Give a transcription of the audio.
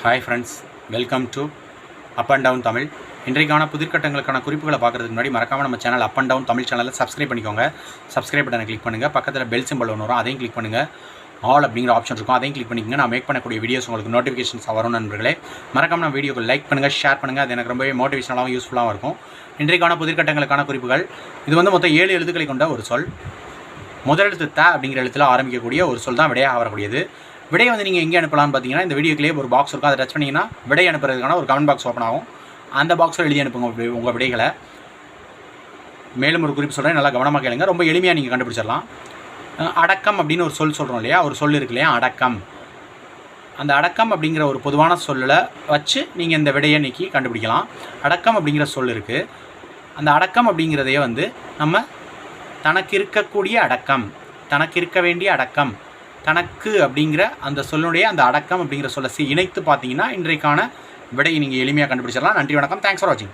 Hi friends, welcome to up and down Tamil. இன்றைக்கான புதிர்கட்டங்களுக்கான குறிப்புகளை பார்க்குறதுக்கு முன்னாடி மறக்காமல் நம்ம channel up and down Tamil சேனலில் சப்ஸ்கிரைப் பண்ணிக்கோங்க. சப்ஸ்கிரைப் பட்டனை கிளிக் பண்ணுங்கள். பக்கத்தில் பெல் சிம்பிள் ஒன்று வரும், அதையும் கிளிக் பண்ணுங்கள். ஆல் அப்படிங்கிற ஆப்ஷன் இருக்கும், அதையும் கிளிக் பண்ணிக்கோங்க. நான் மேக் பண்ணக்கூடிய வீடியோஸ் உங்களுக்கு நோட்டிஃபிகேஷன்ஸ் வரும். நண்பர்களே, மறக்காமல் நம்ம வீடியோக்கு லைக் பண்ணுங்கள், ஷேர் பண்ணுங்கள். அது எனக்கு ரொம்பவே மோட்டிவேஷனலாகவும் யூஸ்ஃபுல்லாகவும் இருக்கும். இன்றைக்கான புதிர்கட்டங்களுக்கான குறிப்புகள். இது மொத்தம் 7 எழுத்துக்களை கொண்ட ஒரு சொல். முதல் எழுத்து த அப்படிங்கிற எழுத்தில் ஆரம்பிக்கக்கூடிய ஒரு சொல் தான் விடையாக வரக்கூடியது. விடையை நீங்கள் எங்கே அனுப்பலாம்னு பார்த்தீங்கன்னா, இந்த வீடியோக்குள்ளேயே ஒரு பாக்ஸ் இருக்கும், அதை டச் பண்ணிங்கன்னா விடை அனுப்புறதுக்கான ஒரு கமெண்ட் பாக்ஸ் ஓப்பன் ஆகும். அந்த பாக்ஸில் எழுதி அனுப்புங்க உங்கள் விடைகளை. மேலும் ஒரு குறிப்பு சொல்கிறேன், நல்லா கவனமாக கேளுங்க. ரொம்ப எளிமையாக நீங்கள் கண்டுபிடிச்சிடலாம். அடக்கம் அப்படின்னு ஒரு சொல் சொல்கிறோம் இல்லையா, ஒரு சொல் இருக்கு இல்லையா, அடக்கம். அந்த அடக்கம் அப்படிங்கிற ஒரு பொதுவான சொல்லில் வச்சு நீங்கள் இந்த விடையை நீக்கி கண்டுபிடிக்கலாம். அடக்கம் அப்படிங்கிற சொல் இருக்குது. அந்த அடக்கம் அப்படிங்கிறதையே நம்ம தனக்கு இருக்கக்கூடிய அடக்கம், தனக்கு இருக்க வேண்டிய அடக்கம், தனக்கு அப்படிங்கிற அந்த சொல்லுடைய அந்த அடக்கம் அப்படிங்கிற சொல்ல இணைத்து பார்த்தீங்கன்னா இன்றைக்கான விடையை நீங்கள் எளிமையாக கண்டுபிடிச்சிடலாம். நன்றி, வணக்கம். தேங்க்ஸ் ஃபார் வாட்சிங்.